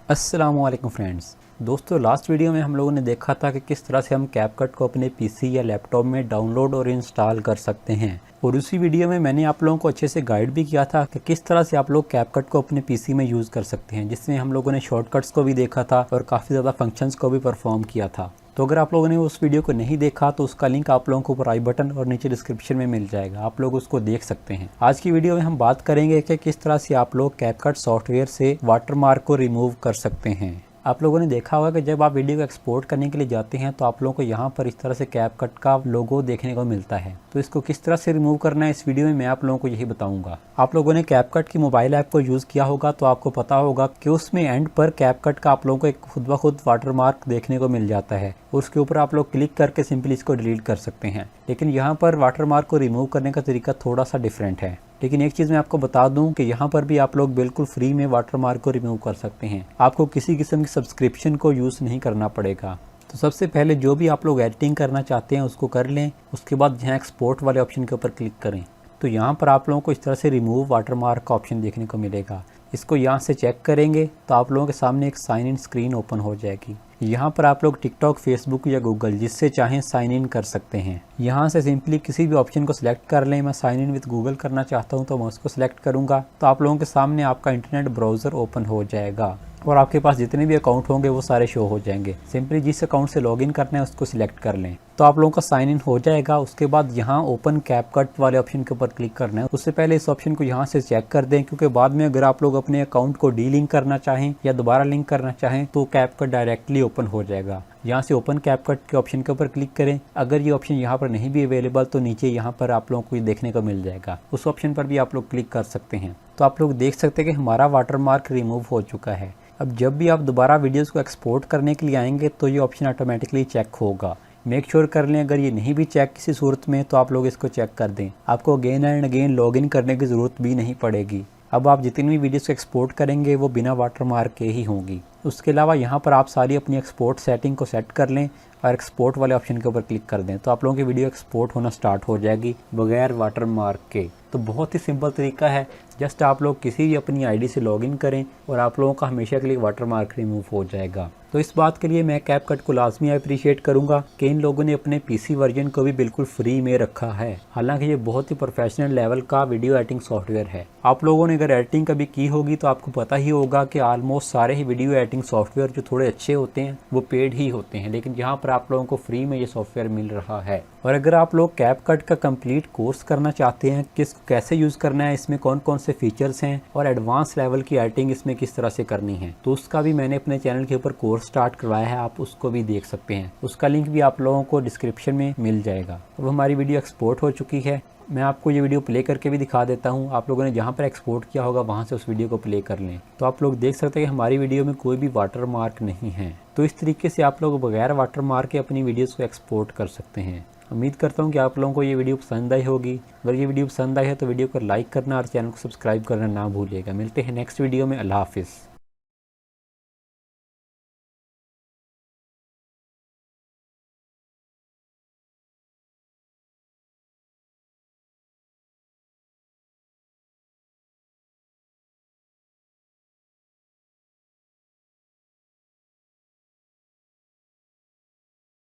अस्सलामुअलैकुम फ्रेंड्स। दोस्तों, last video में हम लोगों ने देखा था कि किस तरह से हम कैपकट को अपने पीसी या लैपटॉप में डाउनलोड और इंस्टॉल कर सकते हैं। और उसी वीडियो में मैंने आप लोगों को अच्छे से गाइड भी किया था कि किस तरह से आप लोग कैपकट को अपने पीसी में यूज़ कर सकते हैं, जिसमें हम लोगों ने शॉर्टकट्स को भी देखा था और काफ़ी ज़्यादा फंक्शंस को भी परफॉर्म किया था। तो अगर आप लोगों ने उस वीडियो को नहीं देखा तो उसका लिंक आप लोगों को ऊपर आई बटन और नीचे डिस्क्रिप्शन में मिल जाएगा, आप लोग उसको देख सकते हैं। आज की वीडियो में हम बात करेंगे कि किस तरह से आप लोग कैपकट सॉफ्टवेयर से वाटरमार्क को रिमूव कर सकते हैं। आप लोगों ने देखा होगा कि जब आप वीडियो को एक्सपोर्ट करने के लिए जाते हैं तो आप लोगों को यहाँ पर इस तरह से कैपकट का लोगो देखने को मिलता है। तो इसको किस तरह से रिमूव करना है इस वीडियो में मैं आप लोगों को यही बताऊंगा। आप लोगों ने कैपकट की मोबाइल ऐप को यूज़ किया होगा तो आपको पता होगा कि उसमें एंड पर कैपकट का आप लोगों को एक खुद ब खुद वाटरमार्क देखने को मिल जाता है। उसके ऊपर आप लोग क्लिक करके सिंपली इसको डिलीट कर सकते हैं। लेकिन यहाँ पर वाटरमार्क को रिमूव करने का तरीका थोड़ा सा डिफरेंट है। लेकिन एक चीज़ मैं आपको बता दूं कि यहाँ पर भी आप लोग बिल्कुल फ्री में वाटरमार्क को रिमूव कर सकते हैं। आपको किसी किस्म की सब्सक्रिप्शन को यूज़ नहीं करना पड़ेगा। तो सबसे पहले जो भी आप लोग एडिटिंग करना चाहते हैं उसको कर लें। उसके बाद यहाँ एक्सपोर्ट वाले ऑप्शन के ऊपर क्लिक करें तो यहाँ पर आप लोगों को इस तरह से रिमूव वाटरमार्क का ऑप्शन देखने को मिलेगा। इसको यहाँ से चेक करेंगे तो आप लोगों के सामने एक साइन इन स्क्रीन ओपन हो जाएगी। यहाँ पर आप लोग टिकटॉक, फेसबुक या गूगल जिससे चाहें साइन इन कर सकते हैं। यहाँ से सिंपली किसी भी ऑप्शन को सिलेक्ट कर लें। मैं साइन इन विद गूगल करना चाहता हूँ तो मैं उसको सिलेक्ट करूँगा तो आप लोगों के सामने आपका इंटरनेट ब्राउज़र ओपन हो जाएगा और आपके पास जितने भी अकाउंट होंगे वो सारे शो हो जाएंगे। सिंपली जिस अकाउंट से लॉगिन करना है उसको सिलेक्ट कर लें तो आप लोगों का साइन इन हो जाएगा। उसके बाद यहाँ ओपन कैपकट वाले ऑप्शन के ऊपर क्लिक करना है। उससे पहले इस ऑप्शन को यहाँ से चेक कर दें, क्योंकि बाद में अगर आप लोग अपने अकाउंट को डी लिंक करना चाहें या दोबारा लिंक करना चाहें तो कैपकट डायरेक्टली ओपन हो जाएगा। यहाँ से ओपन कैपकट के ऑप्शन के ऊपर क्लिक करें। अगर ये ऑप्शन यहाँ पर नहीं भी अवेलेबल तो नीचे यहाँ पर आप लोगों को ये देखने को मिल जाएगा, उस ऑप्शन पर भी आप लोग क्लिक कर सकते हैं। तो आप लोग देख सकते हैं कि हमारा वाटरमार्क रिमूव हो चुका है। अब जब भी आप दोबारा वीडियोस को एक्सपोर्ट करने के लिए आएंगे तो ये ऑप्शन ऑटोमेटिकली चेक होगा। मेक श्योर कर लें अगर ये नहीं भी चेक किसी सूरत में तो आप लोग इसको चेक कर दें। आपको अगेन एंड अगेन लॉगिन करने की ज़रूरत भी नहीं पड़ेगी। अब आप जितनी भी वीडियोस को एक्सपोर्ट करेंगे वो बिना वाटरमार्क के ही होंगी। उसके अलावा यहाँ पर आप सारी अपनी एक्सपोर्ट सेटिंग को सेट कर लें और एक्सपोर्ट वाले ऑप्शन के ऊपर क्लिक कर दें तो आप लोगों की वीडियो एक्सपोर्ट होना स्टार्ट हो जाएगी बगैर वाटरमार्क के। तो बहुत ही सिंपल तरीका है। जस्ट आप लोग किसी भी अपनी आईडी से लॉगिन करें और आप लोगों का हमेशा के लिए वाटरमार्क रिमूव हो जाएगा। तो इस बात के लिए मैं कैपकट को लाजमी अप्रिशिएट करूंगा कि इन लोगों ने अपने पीसी वर्जन को भी बिल्कुल फ्री में रखा है। हालांकि ये बहुत ही प्रोफेशनल लेवल का वीडियो एडिटिंग सॉफ्टवेयर है। आप लोगों ने अगर एडिटिंग कभी की होगी तो आपको पता ही होगा कि ऑलमोस्ट सारे ही वीडियो एडिटिंग सॉफ्टवेयर जो थोड़े अच्छे होते हैं वो पेड ही होते हैं, लेकिन यहाँ पर आप लोगों को फ्री में ये सॉफ्टवेयर मिल रहा है। और अगर आप लोग कैपकट का कंप्लीट कोर्स करना चाहते हैं कि इसको कैसे यूज़ करना है, इसमें कौन कौन से फीचर्स हैं और एडवांस लेवल की एडिटिंग इसमें किस तरह से करनी है, तो उसका भी मैंने अपने चैनल के ऊपर कोर्स स्टार्ट करवाया है। आप उसको भी देख सकते हैं। उसका लिंक भी आप लोगों को डिस्क्रिप्शन में मिल जाएगा। अब हमारी वीडियो एक्सपोर्ट हो चुकी है। मैं आपको ये वीडियो प्ले करके भी दिखा देता हूँ। आप लोगों ने जहाँ पर एक्सपोर्ट किया होगा वहाँ से उस वीडियो को प्ले कर लें तो आप लोग देख सकते हैं कि हमारी वीडियो में कोई भी वाटरमार्क नहीं है। तो इस तरीके से आप लोग बगैर वाटरमार्क के अपनी वीडियोस को एक्सपोर्ट कर सकते हैं। उम्मीद करता हूँ कि आप लोगों को ये वीडियो पसंद आई होगी। अगर ये वीडियो पसंद आई है तो वीडियो को लाइक करना और चैनल को सब्सक्राइब करना ना भूलिएगा। मिलते हैं नेक्स्ट वीडियो में। अल्लाह हाफिज़।